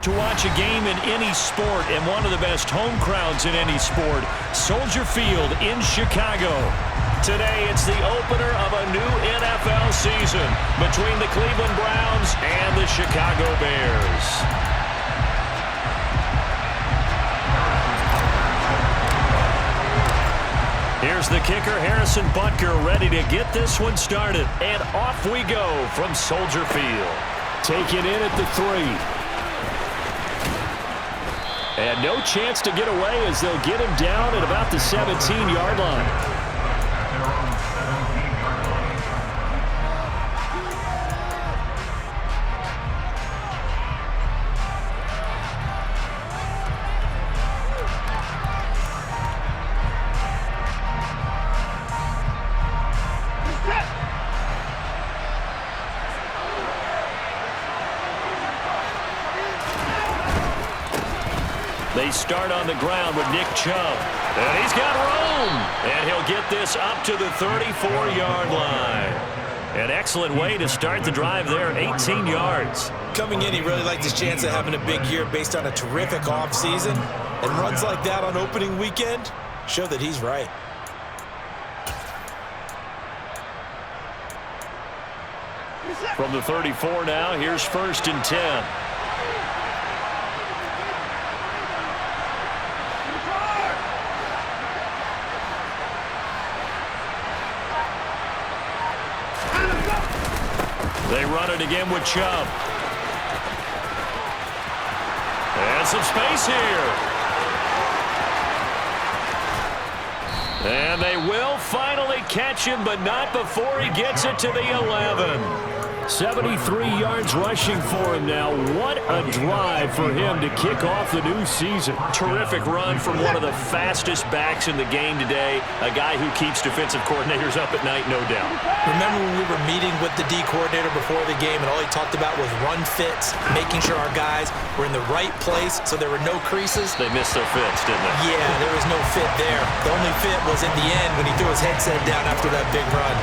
To watch a game in any sport and one of the best home crowds in any sport, Soldier Field in Chicago. Today, it's the opener of a new NFL season between the Cleveland Browns and the Chicago Bears. Here's the kicker, Harrison Butker, ready to get this one started. And off we go from Soldier Field. Taken in at the 3. And no chance to get away as they'll get him down at about the 17-yard line. They start on the ground with Nick Chubb. And he's got room. And he'll get this up to the 34-yard line. An excellent way to start the drive there, 18 yards. Coming in, he really liked his chance of having a big year based on a terrific offseason. And runs like that on opening weekend show that he's right. From the 34 now, here's 1st and 10. They run it again with Chubb. And some space here. And they will finally catch him, but not before he gets it to the 11. 73 yards rushing for him now. What a drive for him to kick off the new season. Terrific run from one of the fastest backs in the game today. A guy who keeps defensive coordinators up at night, no doubt. Remember when we were meeting with the D coordinator before the game and all he talked about was run fits, making sure our guys were in the right place so there were no creases? They missed their fits, didn't they? Yeah, there was no fit there. The only fit was in the end when he threw his headset down after that big run.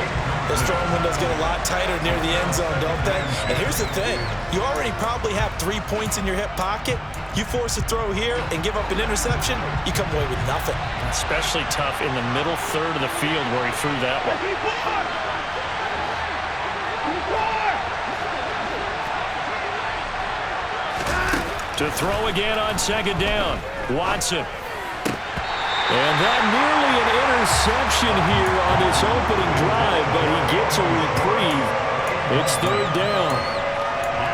Those throwing windows get a lot tighter near the end zone, don't they? And here's the thing. You already probably have 3 points in your hip pocket. You force a throw here and give up an interception, you come away with nothing. Especially tough in the middle third of the field where he threw that one. To throw again on 2nd down. Watson. And that nearly an interception here on this opening drive, but he gets a reprieve. It's 3rd down.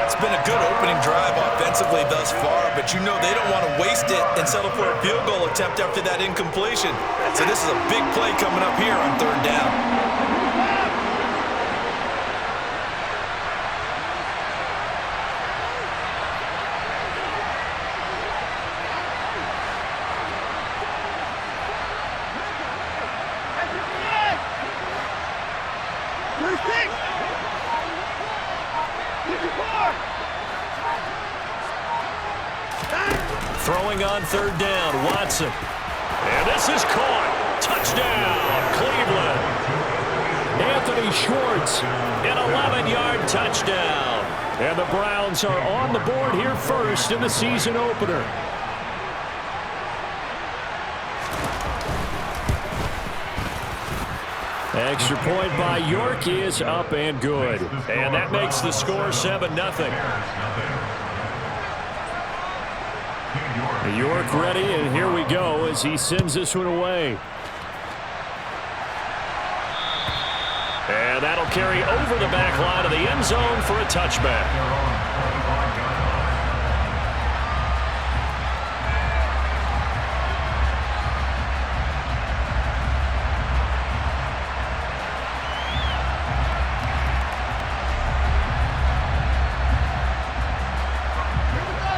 It's been a good opening drive offensively thus far, but you know they don't want to waste it and settle for a field goal attempt after that incompletion. So this is a big play coming up here on 3rd down. Throwing on 3rd down, Watson. And this is caught. Touchdown, Cleveland. Anthony Schwartz, an 11-yard touchdown. And the Browns are on the board here first in the season opener. Extra point by York is up and good. And that makes the score 7-0. York ready, and here we go as he sends this one away. And that'll carry over the back line of the end zone for a touchback.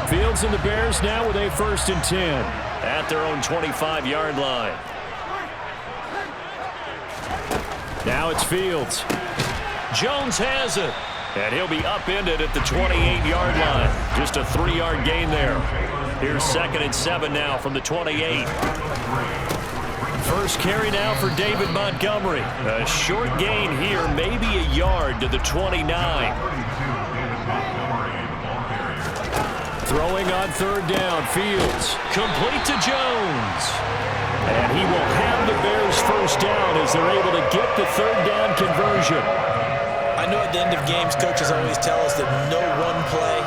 Fields and the Bears now with a 1st and 10 at their own 25-yard line. Now it's Fields. Jones has it. And he'll be upended at the 28-yard line. Just a 3-yard gain there. Here's 2nd and 7 now from the 28. First carry now for David Montgomery. A short gain here, maybe a yard to the 29. Throwing on third down. Fields. Complete to Jones. And he will have the Bears first down as they're able to get the third down conversion. I know at the end of games, coaches always tell us that no one play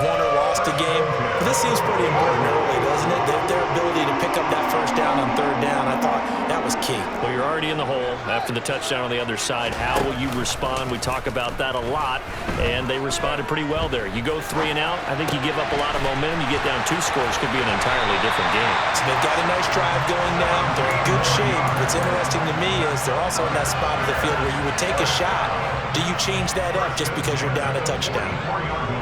won or lost a game. But this seems pretty important early, doesn't it? Their ability to pick up that first down on third down, I thought that was key. Well, you're already in the hole after the touchdown on the other side. How will you respond? We talk about that a lot, and they responded pretty well there. You go 3 and out, I think you give up a lot of momentum. You get down 2 scores, could be an entirely different game. So they've got a nice drive going now. They're in good shape. What's interesting to me is they're also in that spot of the field where you would take a shot. Do you change that up just because you're down a touchdown?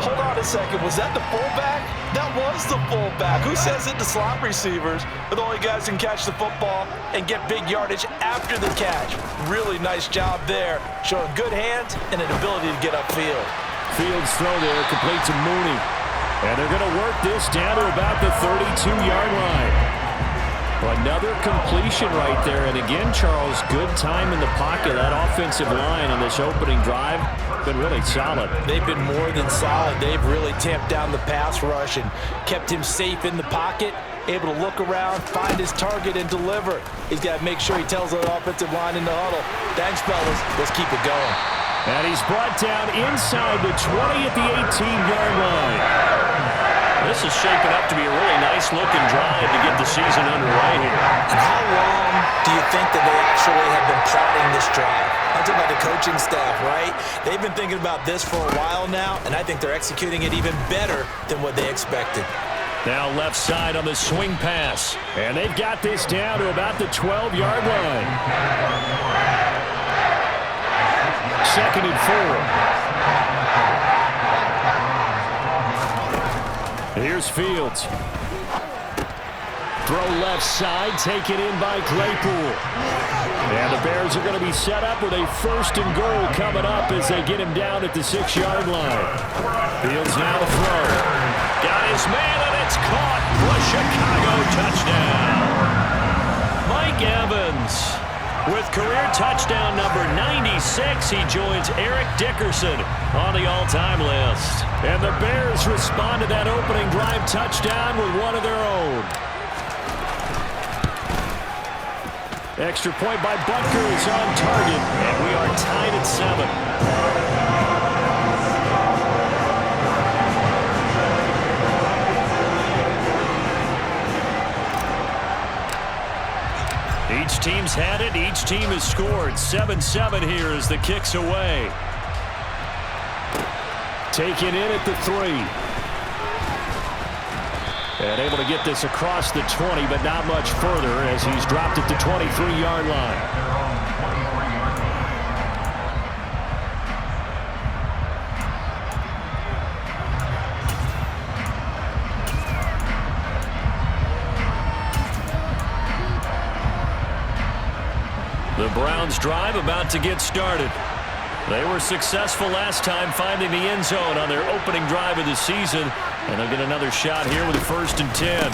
Hold on a second. Was that the fullback? That was the fullback. Who says it to slot receivers? But the only guys can catch the football and get big yardage after the catch. Really nice job there, showing good hands and an ability to get upfield. Fields throw there, complete to Mooney. And they're going to work this down to about the 32-yard line. Another completion right there. And again, Charles, good time in the pocket. That offensive line on this opening drive been really solid. They've been more than solid. They've really tamped down the pass rush and kept him safe in the pocket, able to look around, find his target, and deliver. He's got to make sure he tells the offensive line in the huddle, thanks, fellas, let's keep it going. And he's brought down inside the 20 at the 18-yard line. This is shaping up to be a really nice-looking drive to get the season underway here. And how long do you think that they actually have been plotting this drive? I'm talking about the coaching staff, right? They've been thinking about this for a while now, and I think they're executing it even better than what they expected. Now left side on the swing pass. And they've got this down to about the 12-yard line. 2nd and 4. Here's Fields. Throw left side, taken in by Claypool. And the Bears are going to be set up with a 1st and goal coming up as they get him down at the 6-yard line. Fields now to throw. Got his man, and it's caught for a Chicago touchdown. Mike Evans with career touchdown number 96. He joins Eric Dickerson on the all-time list. And the Bears respond to that opening drive touchdown with one of their own. Extra point by Butker is on target, and we are tied at 7. Each team's had it. Each team has scored. 7-7 here as the kick's away. Taken in at the 3. And able to get this across the 20, but not much further as he's dropped at the 23-yard line. The Browns drive about to get started. They were successful last time finding the end zone on their opening drive of the season, and they'll get another shot here with a 1st and 10.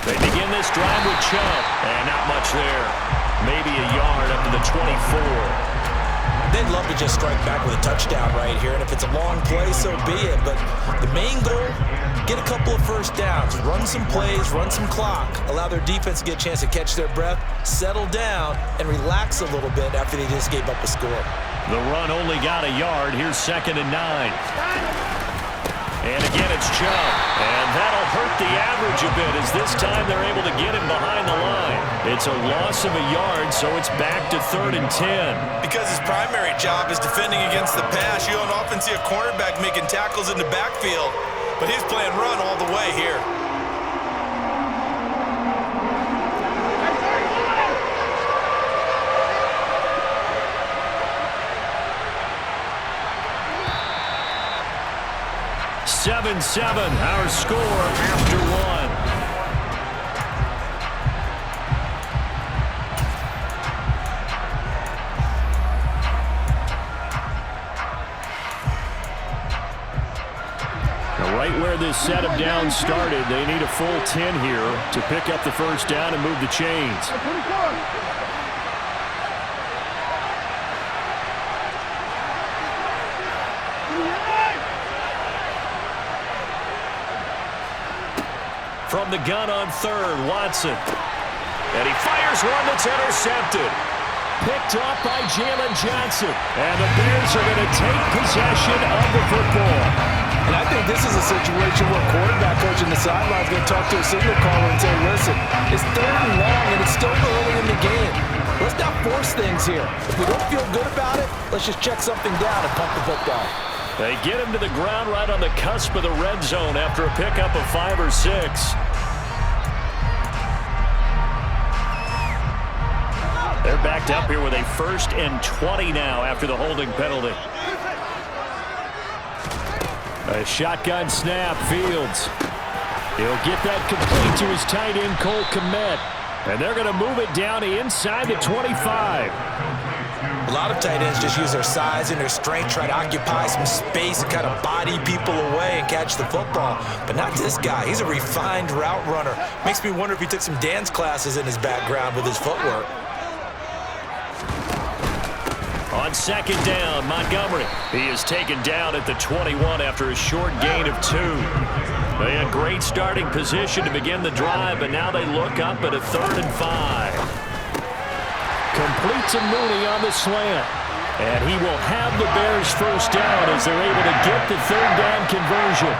They begin this drive with Chubb, and not much there. Maybe a yard up to the 24. They'd love to just strike back with a touchdown right here, and if it's a long play, so be it. But the main goal, get a couple of first downs, run some plays, run some clock, allow their defense to get a chance to catch their breath, settle down, and relax a little bit after they just gave up a score. The run only got a yard. Here's 2nd and 9. And again, it's Chubb. And that'll hurt the average a bit as this time they're able to get him behind the line. It's a loss of a yard, so it's back to 3rd and 10. Because his primary job is defending against the pass, you don't often see a cornerback making tackles in the backfield. But he's playing run all the way here. Seven, our score after 1. Now right where this set of downs started, they need a full 10 here to pick up the first down and move the chains. From the gun on third, Watson. And he fires one that's intercepted. Picked off by Jalen Johnson. And the Bears are going to take possession of the football. And I think this is a situation where quarterback coach in the sideline is going to talk to a signal caller and say, listen, it's 3rd and long and it's still early in the game. Let's not force things here. If we don't feel good about it, let's just check something down and pump the football. They get him to the ground right on the cusp of the red zone after a pickup of 5 or 6. They're backed up here with a 1st and 20 now after the holding penalty. A shotgun snap, Fields. He'll get that complete to his tight end, Cole Kmet. And they're going to move it down inside the 25. A lot of tight ends just use their size and their strength, try to occupy some space and kind of body people away and catch the football. But not this guy. He's a refined route runner. Makes me wonder if he took some dance classes in his background with his footwork. On 2nd down, Montgomery. He is taken down at the 21 after a short gain of 2. They had great starting position to begin the drive, but now they look up at a 3rd and 5. Complete to Mooney on the slant. And he will have the Bears first down as they're able to get the 3rd down conversion.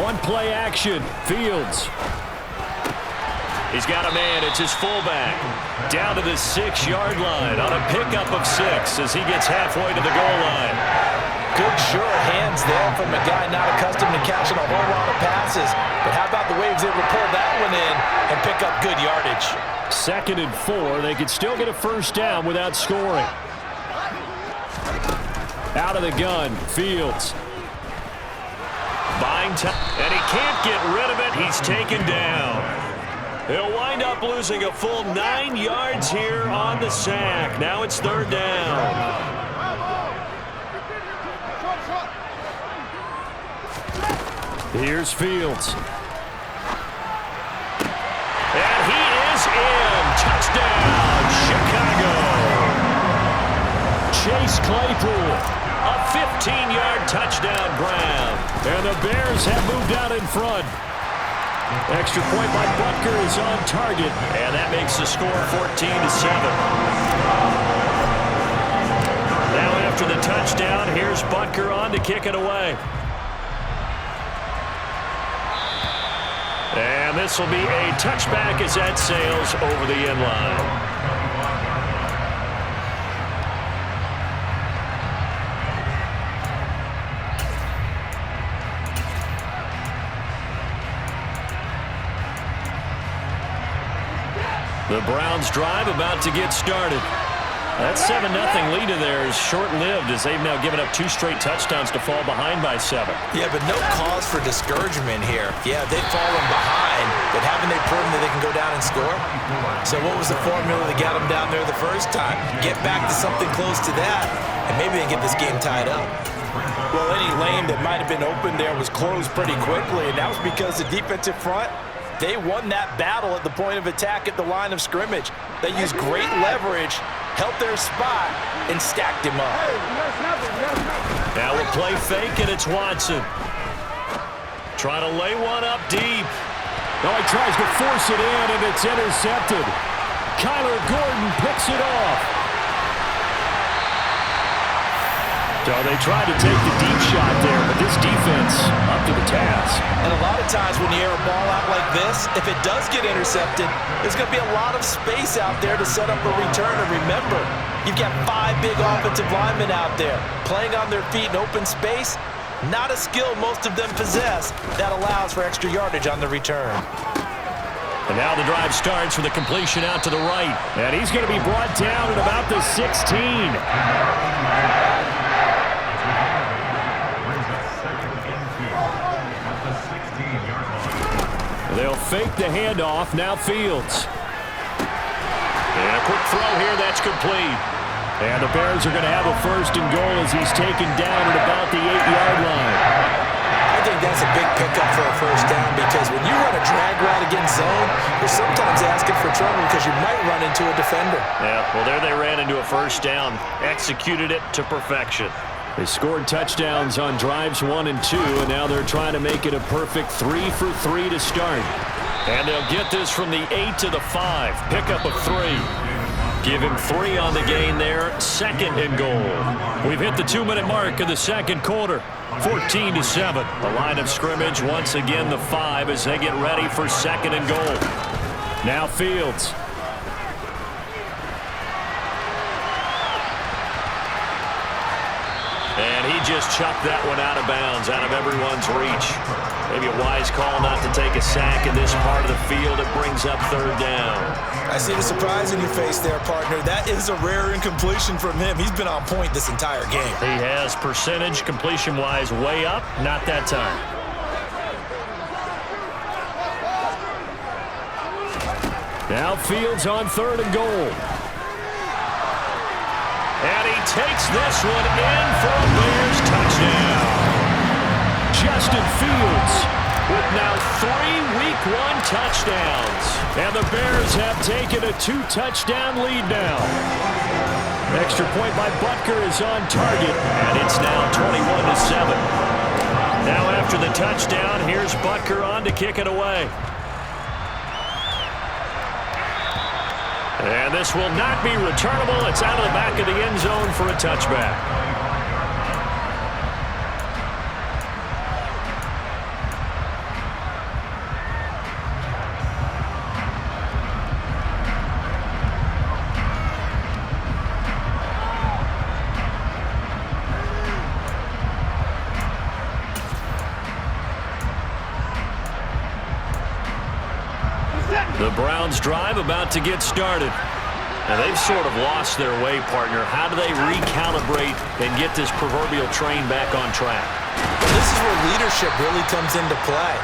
On play action, Fields. He's got a man. It's his fullback. Down to the 6-yard line on a pickup of 6 as he gets halfway to the goal line. Good, sure hands there from a guy not accustomed to catching a whole lot of passes. But how about the way he was able to pull that one in and pick up good yardage? 2nd and 4. They could still get a first down without scoring. Out of the gun, Fields. Buying time, and he can't get rid of it. He's taken down. He'll wind up losing a full 9 yards here on the sack. Now it's 3rd down. Here's Fields. And he is in. Touchdown, Chicago. Chase Claypool, a 15-yard touchdown grab. And the Bears have moved out in front. Extra point by Butker is on target, and that makes the score 14-7. Now after the touchdown, here's Butker on to kick it away. And this will be a touchback as that sails over the end line. The Browns drive about to get started. That 7-0 lead in there is short-lived as they've now given up 2 straight touchdowns to fall behind by 7. Yeah, but no cause for discouragement here. Yeah, they've fallen behind, but haven't they proven that they can go down and score? So what was the formula that got them down there the first time? Get back to something close to that, and maybe they get this game tied up. Well, any lane that might have been open there was closed pretty quickly, and that was because the defensive front, they won that battle at the point of attack at the line of scrimmage. They used great leverage, held their spot, and stacked him up. Now we'll play fake, and it's Watson. Trying to lay one up deep. Oh, he tries to force it in, and it's intercepted. Kyler Gordon picks it off. So they tried to take the deep shot there, but this defense up to the task. And a lot of times when you air a ball out like this, if it does get intercepted, there's going to be a lot of space out there to set up a return. And remember, you've got 5 big offensive linemen out there playing on their feet in open space. Not a skill most of them possess that allows for extra yardage on the return. And now the drive starts with a completion out to the right. And he's going to be brought down at about the 16. They'll fake the handoff. Now Fields. And a quick throw here. That's complete. And the Bears are going to have a 1st and goal as he's taken down at about the 8-yard line. I think that's a big pickup for a first down because when you run a drag route against zone, you're sometimes asking for trouble because you might run into a defender. Yeah, well, there they ran into a first down. Executed it to perfection. They scored touchdowns on drives 1 and 2, and now they're trying to make it a perfect 3 for 3 to start. And they'll get this from the 8 to the 5. Pickup of 3. Give him 3 on the gain there. 2nd and goal. We've hit the 2-minute mark of the second quarter. 14-7. The line of scrimmage once again the 5 as they get ready for 2nd and goal. Now Fields. And he just chucked that one out of bounds, out of everyone's reach. Maybe a wise call not to take a sack in this part of the field. It brings up 3rd down. I see the surprise in your face there, partner. That is a rare incompletion from him. He's been on point this entire game. He has percentage completion-wise way up. Not that time. Now Fields on 3rd and goal. And he takes this one in for a Bears touchdown. Justin Fields with now 3 Week 1 touchdowns. And the Bears have taken a 2-touchdown lead now. Extra point by Butker is on target, and it's now 21-7. Now after the touchdown, here's Butker on to kick it away. And this will not be returnable. It's out of the back of the end zone for a touchback. The Browns drive about to get started. And they've sort of lost their way, partner. How do they recalibrate and get this proverbial train back on track? Well, this is where leadership really comes into play.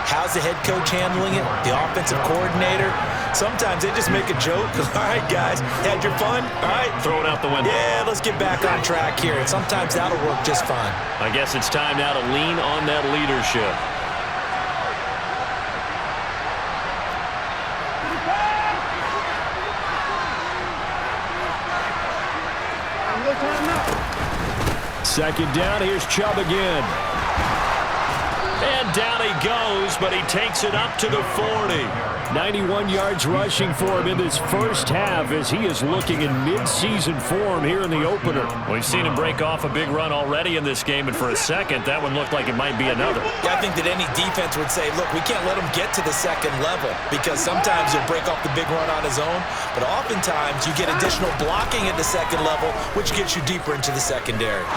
How's the head coach handling it? The offensive coordinator? Sometimes they just make a joke. All right, guys, had your fun? All right. Throw it out the window. Yeah, let's get back on track here. And sometimes that'll work just fine. I guess it's time now to lean on that leadership. Second down, here's Chubb again. And down he goes, but he takes it up to the 40. 91 yards rushing for him in this first half as he is looking in mid-season form here in the opener. We've seen him break off a big run already in this game, and for a second, that one looked like it might be another. Yeah, I think that any defense would say, look, we can't let him get to the second level because sometimes he'll break off the big run on his own, but oftentimes you get additional blocking at the second level, which gets you deeper into the secondary.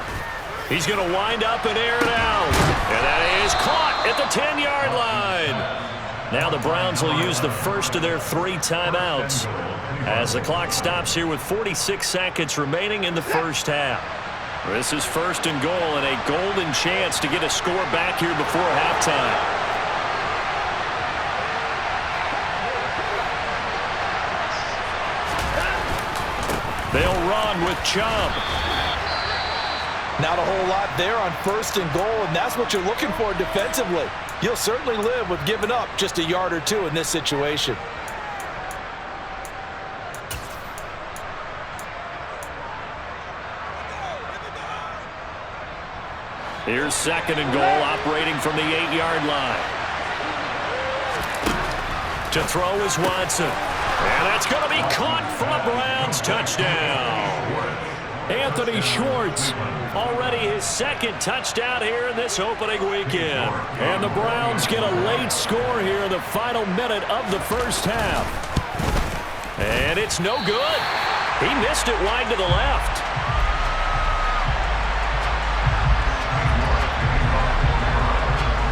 He's going to wind up and air it out. And that is caught at the 10-yard line. Now the Browns will use the first of their 3 timeouts as the clock stops here with 46 seconds remaining in the first half. This is 1st and goal and a golden chance to get a score back here before halftime. They'll run with Chubb. Not a whole lot there on 1st and goal, and that's what you're looking for defensively. You'll certainly live with giving up just a yard or 2 in this situation. Here's 2nd and goal, operating from the 8-yard line. To throw is Watson. And that's going to be caught for a Browns touchdown. Anthony Schwartz, already his 2nd touchdown here in this opening weekend. And the Browns get a late score here in the final minute of the first half. And it's no good. He missed it wide to the left.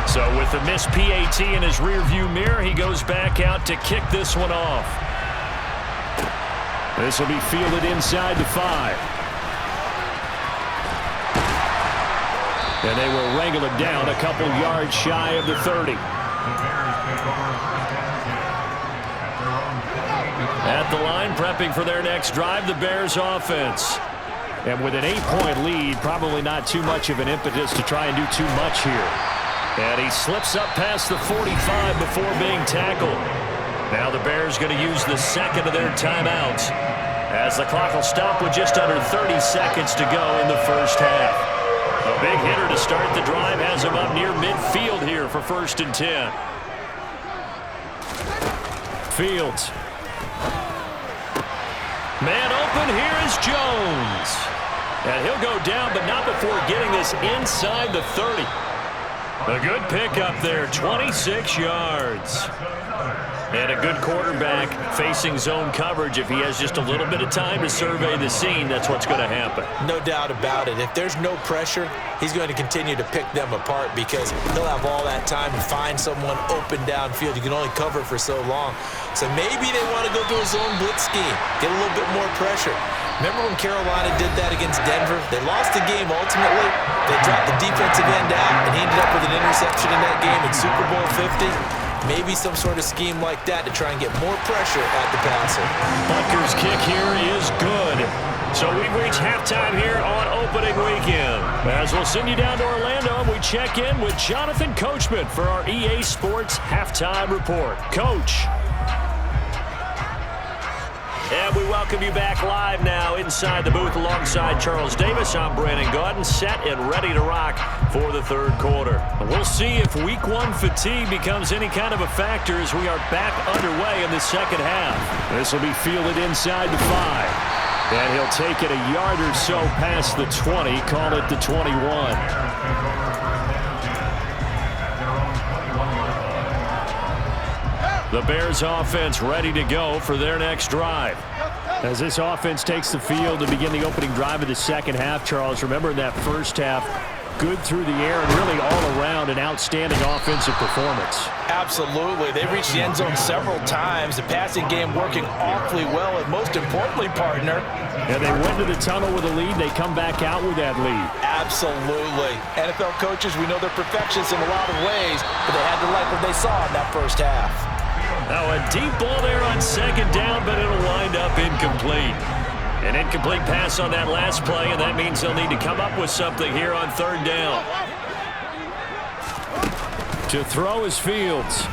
So with the missed PAT in his rearview mirror, he goes back out to kick this one off. This will be fielded inside the 5. And they will wrangle it down a couple yards shy of the 30. At the line, prepping for their next drive, the Bears offense. And with an 8-point lead, probably not too much of an impetus to try and do too much here. And he slips up past the 45 before being tackled. Now the Bears going to use the 2nd of their timeouts as the clock will stop with just under 30 seconds to go in the first half. A big hitter to start the drive has him up near midfield here for 1st and 10. Fields. Man open, here is Jones. And he'll go down, but not before getting this inside the 30. A good pickup there, 26 yards. And a good quarterback facing zone coverage. If he has just a little bit of time to survey the scene, that's what's going to happen. No doubt about it. If there's no pressure, he's going to continue to pick them apart because he'll have all that time to find someone open downfield. You can only cover for so long. So maybe they want to go to a zone blitz scheme, get a little bit more pressure. Remember when Carolina did that against Denver? They lost the game ultimately. They dropped the defensive end out, and he ended up with an interception in that game in Super Bowl 50. Maybe some sort of scheme like that to try and get more pressure at the passer. Butker's kick here is good. So we've reached halftime here on opening weekend. As we'll send you down to Orlando, and we check in with Jonathan Coachman for our EA Sports Halftime Report. Coach. And we welcome you back live now inside the booth alongside Charles Davis. I'm Brandon Gaudin, set and ready to rock for the 3rd quarter. We'll see if Week 1 fatigue becomes any kind of a factor as we are back underway in the 2nd half. This will be fielded inside the 5. And he'll take it a yard or so past the 20, call it the 21. The Bears offense ready to go for their next drive. As this offense takes the field to begin the opening drive of the 2nd half, Charles, remember in that 1st half, good through the air and really all around an outstanding offensive performance. Absolutely. They reached the end zone several times. The passing game working awfully well, and most importantly, partner. And they went to the tunnel with a lead. They come back out with that lead. Absolutely. NFL coaches, we know they're perfectionists in a lot of ways, but they had to like what they saw in that 1st half. Now a deep ball there on 2nd down, but it'll wind up incomplete. An incomplete pass on that last play, and that means they'll need to come up with something here on 3rd down. To throw is Fields.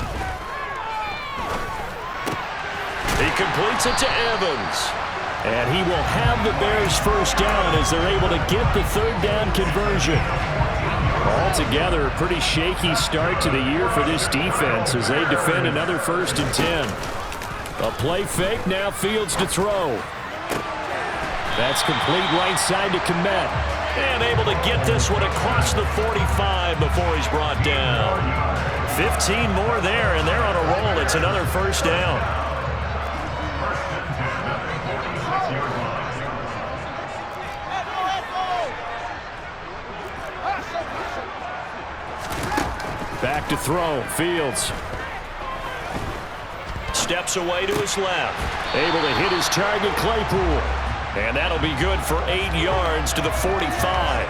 He completes it to Evans. And he will have the Bears' 1st down as they're able to get the 3rd down conversion. Altogether, a pretty shaky start to the year for this defense as they defend another 1st and 10. A play fake, now Fields to throw. That's complete right side to Kmet. And able to get this one across the 45 before he's brought down. 15 more there, and they're on a roll. It's another 1st down. Back to throw, Fields. Steps away to his left. Able to hit his target, Claypool. And that'll be good for 8 yards to the 45.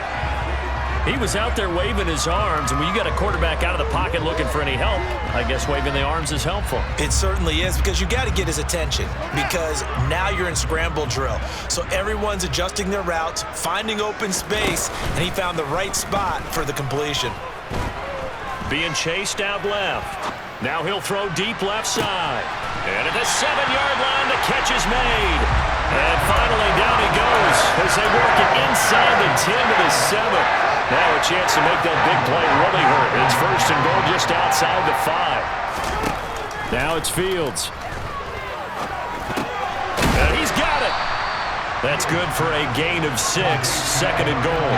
He was out there waving his arms, and when you got a quarterback out of the pocket looking for any help, I guess waving the arms is helpful. It certainly is, because you got to get his attention, because now you're in scramble drill. So everyone's adjusting their routes, finding open space, and he found the right spot for the completion. Being chased out left. Now he'll throw deep left side. And at the 7-yard line, the catch is made. And finally, down he goes as they work it inside the 10 to the 7. Now a chance to make that big play really hurt. It's 1st and goal just outside the 5. Now it's Fields. And he's got it. That's good for a gain of 6, 2nd and goal.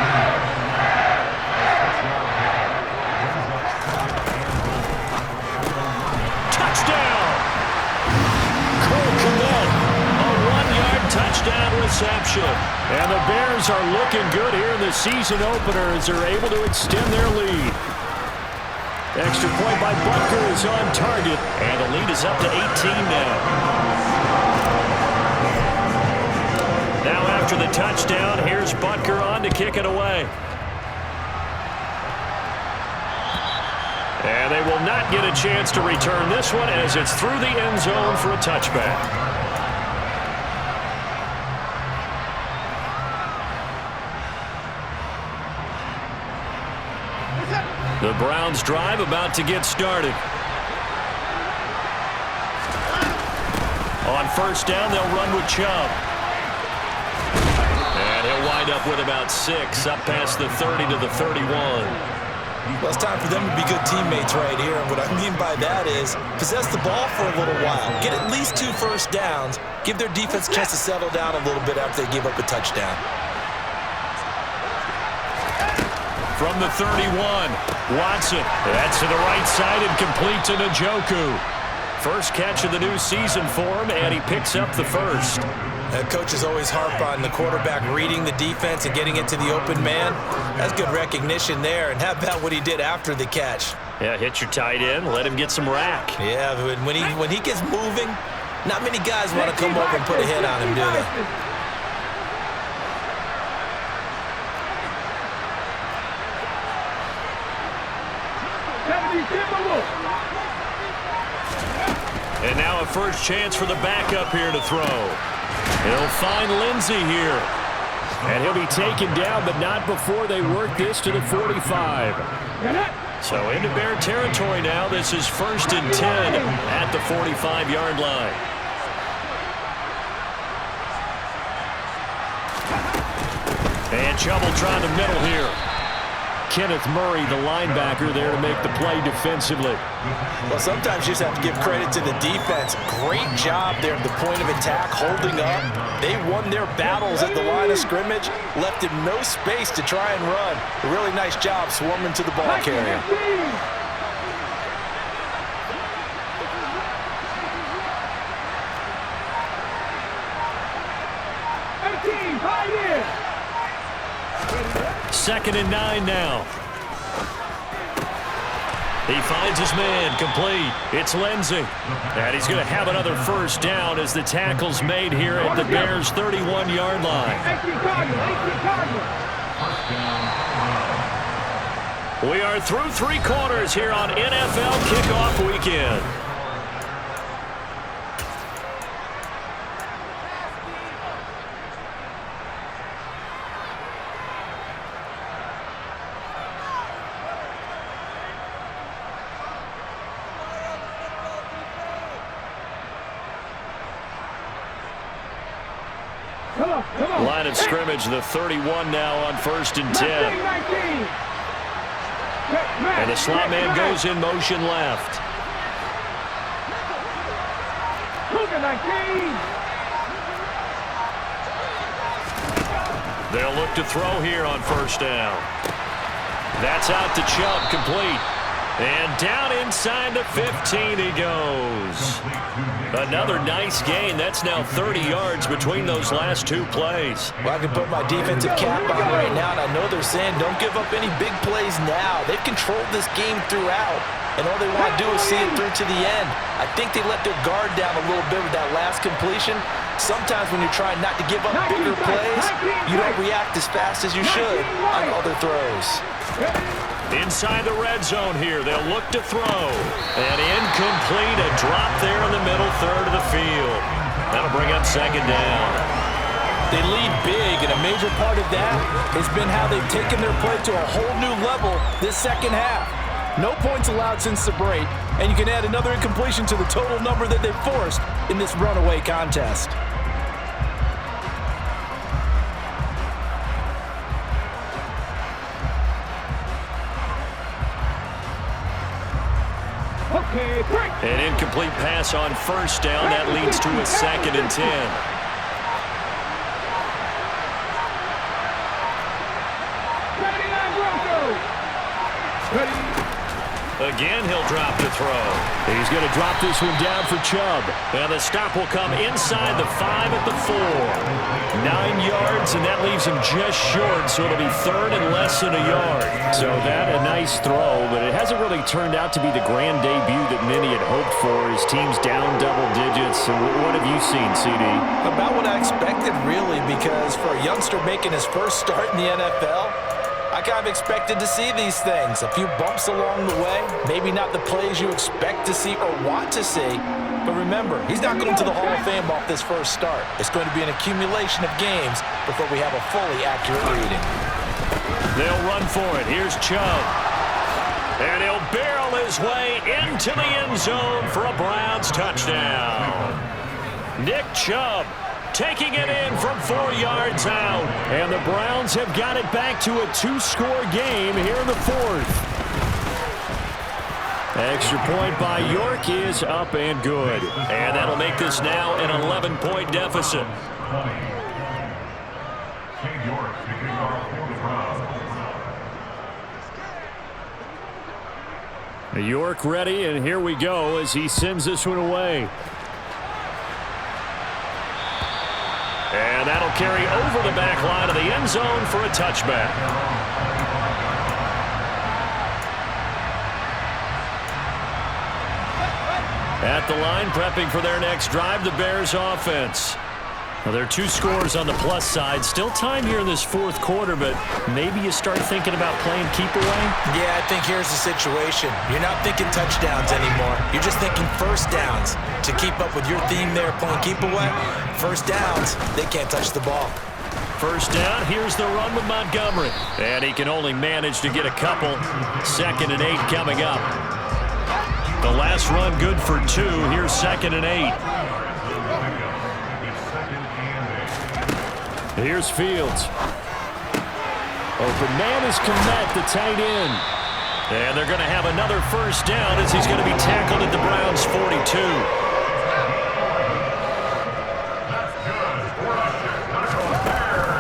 Touchdown reception. And the Bears are looking good here in the season opener as they're able to extend their lead. Extra point by Butker is on target, and the lead is up to 18 now. Now after the touchdown, here's Butker on to kick it away. And they will not get a chance to return this one as it's through the end zone for a touchback. The Browns drive about to get started. On 1st down, they'll run with Chubb. And He'll wind up with about 6, up past the 30 to the 31. Well, it's time for them to be good teammates right here. And what I mean by that is possess the ball for a little while. Get at least 2 first downs. Give their defense a chance to settle down a little bit after they give up a touchdown. From the 31, Watson. That's to the right side and complete to Njoku. First catch of the new season for him, and he picks up the first. Coaches always harp on the quarterback reading the defense and getting it to the open man. That's good recognition there. And how about what he did after the catch? Yeah, hit your tight end, let him get some rack. Yeah, when he gets moving, not many guys want to come over and put a hit on him, do they? And now a first chance for the backup here to throw. He'll find Lindsey here. And he'll be taken down, but not before they work this to the 45. So into Bear territory now. This is 1st and 10 at the 45-yard line. And Chubb will try the middle here. Kenneth Murray, the linebacker, there to make the play defensively. Well, sometimes you just have to give credit to the defense. Great job there at the point of attack, holding up. They won their battles at the line of scrimmage, left him no space to try and run. A really nice job swarming to the ball carrier. Second and 9 now. He finds his man, complete. It's Lindsey. And he's going to have another first down as the tackle's made here at the Bears' 31-yard line. We are through 3 quarters here on NFL Kickoff Weekend. Line of scrimmage, the 31 now on 1st and 10. And the slot man goes in motion left. They'll look to throw here on 1st down. That's out to Chubb, complete. And down inside the 15 he goes. Another nice gain. That's now 30 yards between those last 2 plays. Well, I can put my defensive cap on right now, and I know they're saying don't give up any big plays now. They've controlled this game throughout, and all they want to do is see it through to the end. I think they let their guard down a little bit with that last completion. Sometimes when you're trying not to give up bigger plays, you don't react as fast as you should on other throws. Inside the red zone here, they'll look to throw. And incomplete, a drop there in the middle third of the field. That'll bring up 2nd down. They lead big, and a major part of that has been how they've taken their play to a whole new level this second half. No points allowed since the break, and you can add another incompletion to the total number that they've forced in this runaway contest. An incomplete pass on 1st down. That leads to a 2nd and 10. Again, he'll drop to throw. He's going to drop this one down for Chubb. And the stop will come inside the 5 at the 4. 9 yards, and that leaves him just short, so it'll be 3rd and less than a yard. So that a nice throw, but it hasn't really turned out to be the grand debut that many had hoped for. His team's down double digits. And what have you seen, CD? About what I expected, really, because for a youngster making his first start in the NFL, I kind of expected to see these things. A few bumps along the way, maybe not the plays you expect to see or want to see. But remember, he's not going to the Hall of Fame off this first start. It's going to be an accumulation of games before we have a fully accurate reading. They'll run for it. Here's Chubb. And he'll barrel his way into the end zone for a Browns touchdown. Nick Chubb, taking it in from 4 yards out. And the Browns have got it back to a 2-score game here in the fourth. Extra point by York is up and good. And that'll make this now an 11-point deficit. York ready, and here we go as he sends this one away. And that'll carry over the back line of the end zone for a touchback. At the line, prepping for their next drive, the Bears offense. Well, there are 2 scores on the plus side. Still time here in this fourth quarter, but maybe you start thinking about playing keep away? Yeah, I think here's the situation. You're not thinking touchdowns anymore. You're just thinking first downs. To keep up with your theme there, playing keep away, first downs, they can't touch the ball. First down, here's the run with Montgomery. And he can only manage to get a couple. 2nd and 8 coming up. The last run good for 2. Here's 2nd and 8. Here's Fields. Open man is Kmet, the tight end. And they're going to have another first down as he's going to be tackled at the Browns' 42.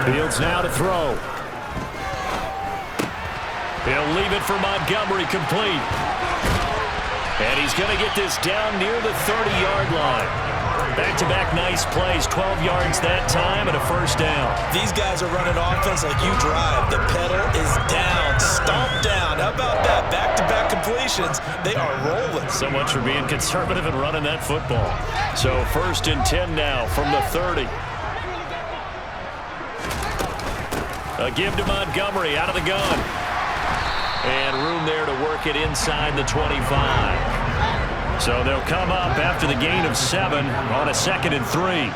Fields now to throw. He'll leave it for Montgomery, complete. And he's going to get this down near the 30-yard line. Back-to-back nice plays, 12 yards that time and a first down. These guys are running offense like you drive. The pedal is down, stomped down. How about that? Back-to-back completions. They are rolling. So much for being conservative and running that football. So 1st and 10 now from the 30. A give to Montgomery out of the gun. And room there to work it inside the 25. So they'll come up after the gain of 7 on a 2nd and 3.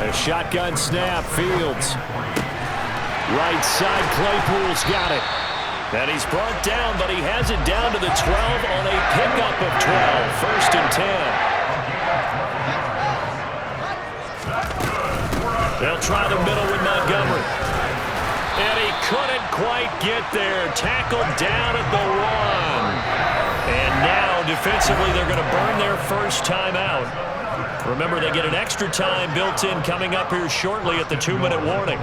A shotgun snap, Fields. Right side, Claypool's got it. And he's brought down, but he has it down to the 12 on a pickup of 12. 1st and 10. They'll try the middle with Montgomery. And he couldn't quite get there. Tackled down at the 1. And now, defensively, they're going to burn their first time out. Remember, they get an extra time built in coming up here shortly at the 2-minute warning.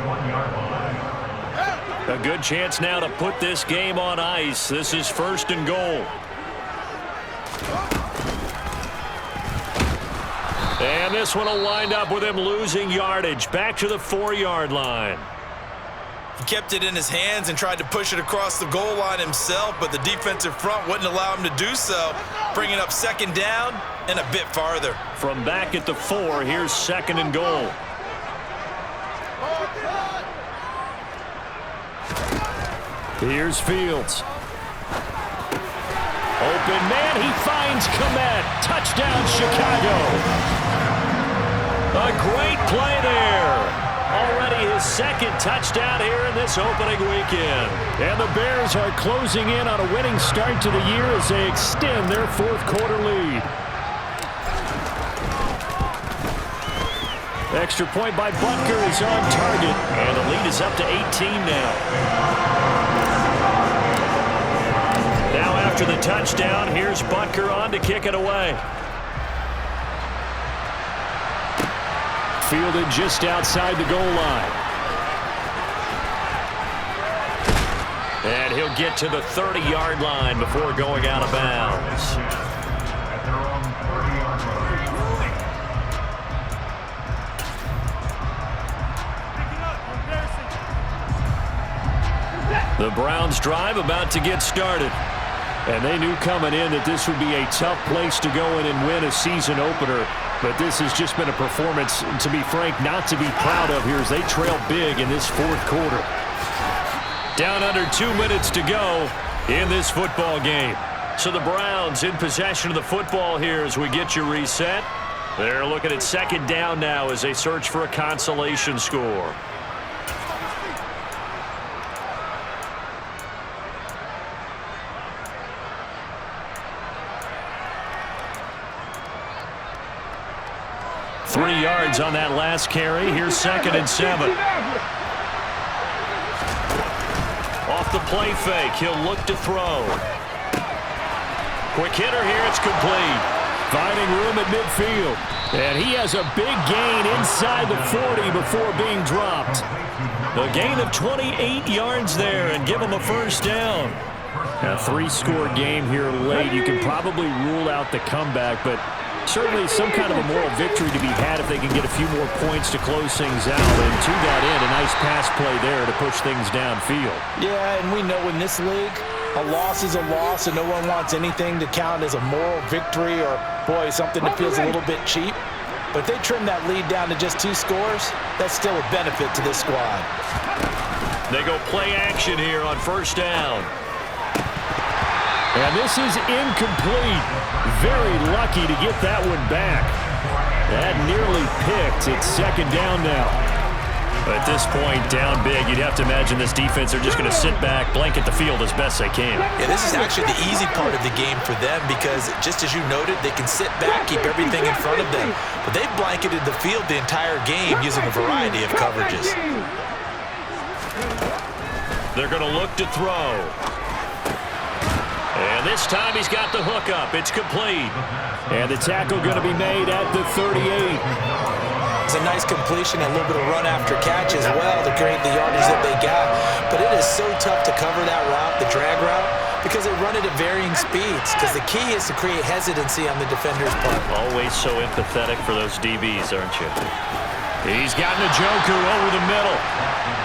A good chance now to put this game on ice. This is 1st and goal. And this one will wind up with him losing yardage. Back to the 4-yard line. He kept it in his hands and tried to push it across the goal line himself, but the defensive front wouldn't allow him to do so, bringing up 2nd down and a bit farther. From back at the 4, here's 2nd and goal. Here's Fields. Open man, he finds Kmet. Touchdown, Chicago. A great play there. Already his 2nd touchdown here in this opening weekend. And the Bears are closing in on a winning start to the year as they extend their 4th quarter lead. Extra point by Butker is on target. And the lead is up to 18 now. Now after the touchdown, here's Butker on to kick it away. Fielded just outside the goal line. And he'll get to the 30-yard line before going out of bounds. The Browns drive about to get started. And they knew coming in that this would be a tough place to go in and win a season opener. But this has just been a performance, to be frank, not to be proud of here as they trail big in this 4th quarter. Down under 2 minutes to go in this football game. So the Browns in possession of the football here as we get your reset. They're looking at 2nd down now as they search for a consolation score. 3 yards on that last carry. Here's 2nd and 7. Off the play fake, he'll look to throw. Quick hitter here, it's complete. Finding room at midfield. And he has a big gain inside the 40 before being dropped. A gain of 28 yards there and give him a first down. A 3-score game here late. You can probably rule out the comeback, but certainly some kind of a moral victory to be had if they can get a few more points to close things out. And to that end, a nice pass play there to push things downfield. Yeah, and we know in this league, a loss is a loss, and no one wants anything to count as a moral victory or, boy, something that feels a little bit cheap. But if they trim that lead down to just 2 scores, that's still a benefit to this squad. They go play action here on first down. And this is incomplete. Very lucky to get that one back. That nearly picked. It's 2nd down now. At this point, down big, you'd have to imagine this defense are just going to sit back, blanket the field as best they can. Yeah, this is actually the easy part of the game for them because, just as you noted, they can sit back, keep everything in front of them. But they've blanketed the field the entire game using a variety of coverages. They're going to look to throw. And this time he's got the hook up. It's complete. And the tackle going to be made at the 38. It's a nice completion and a little bit of run after catch as well to create the yardage that they got. But it is so tough to cover that route, the drag route, because they run it at varying speeds. Because the key is to create hesitancy on the defender's part. Always so empathetic for those DBs, aren't you? He's got Njoku over the middle.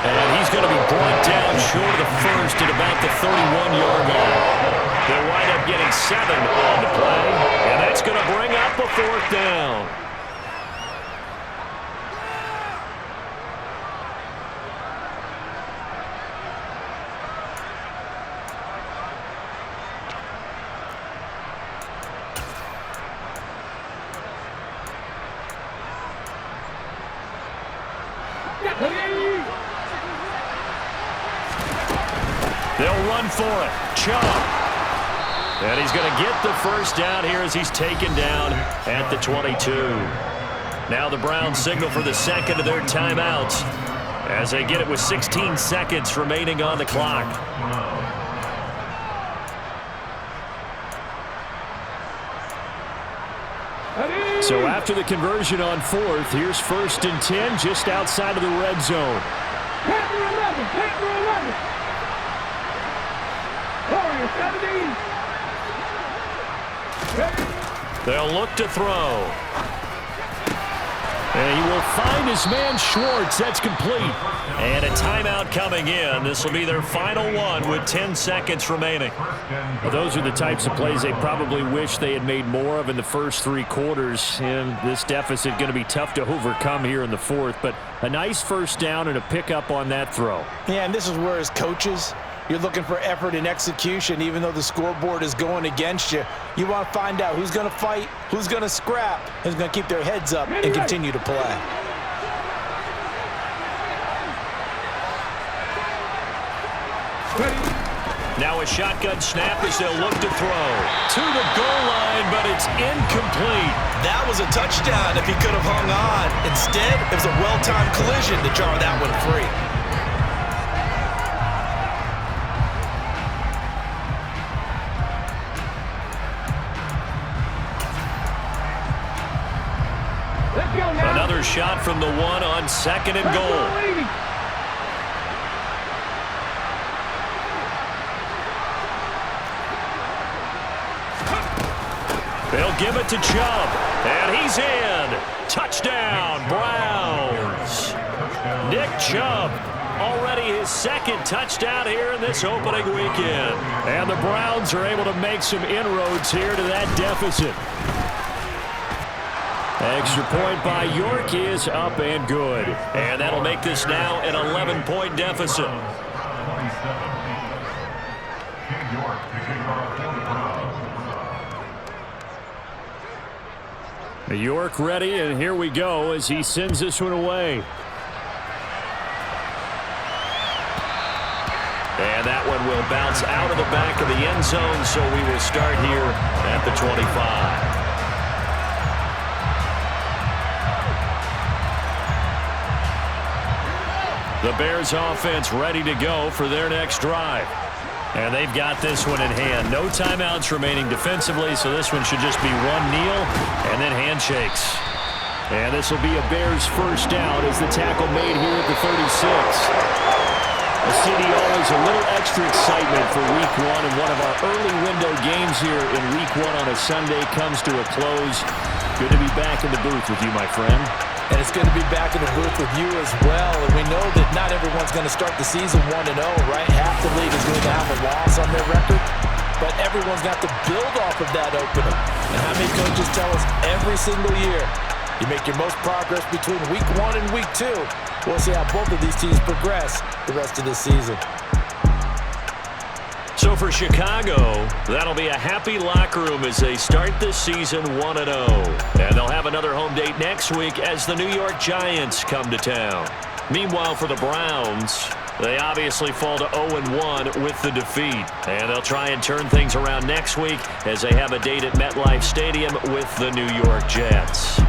And he's going to be brought down short of the first at about the 31-yard line. They'll wind up getting 7 on the play. And that's going to bring up a 4th down. They'll run for it. Chubb. And he's going to get the first down here as he's taken down at the 22. Now the Browns signal for the 2nd of their timeouts as they get it with 16 seconds remaining on the clock. So after the conversion on 4th, here's 1st and 10 just outside of the red zone. They'll look to throw. And he will find his man Schwartz. That's complete. And a timeout coming in. This will be their final one with 10 seconds remaining. Well, those are the types of plays they probably wish they had made more of in the first 3 quarters. And this deficit going to be tough to overcome here in the 4th. But a nice first down and a pickup on that throw. Yeah, and this is where as coaches, you're looking for effort and execution. Even though the scoreboard is going against you, you want to find out who's going to fight, who's going to scrap, who's going to keep their heads up and continue to play. Now a shotgun snap as they'll look to throw. To the goal line, but it's incomplete. That was a touchdown if he could have hung on. Instead, it was a well-timed collision to jar that one free. Another shot from the 1 on 2nd and goal. They'll give it to Chubb, and he's in. Touchdown, Browns. Nick Chubb, already his 2nd touchdown here in this opening weekend. And the Browns are able to make some inroads here to that deficit. Extra point by York is up and good. And that'll make this now an 11-point deficit. York ready, and here we go as he sends this one away. And that one will bounce out of the back of the end zone, so we will start here at the 25. The Bears offense ready to go for their next drive. And they've got this one in hand. No timeouts remaining defensively, so this one should just be one kneel and then handshakes. And this will be a Bears first down as the tackle made here at the 36. CDO is a little extra excitement for Week 1, and one of our early window games here in Week 1 on a Sunday comes to a close. Good to be back in the booth with you, my friend. And it's good to be back in the booth with you as well. And we know that not everyone's going to start the season 1-0, right? Half the league is going to have a loss on their record. But everyone's got to build off of that opener. And how many coaches tell us every single year, you make your most progress between Week 1 and Week 2. We'll see how both of these teams progress the rest of this season. So for Chicago, that'll be a happy locker room as they start this season 1-0. And they'll have another home date next week as the New York Giants come to town. Meanwhile, for the Browns, they obviously fall to 0-1 with the defeat. And they'll try and turn things around next week as they have a date at MetLife Stadium with the New York Jets.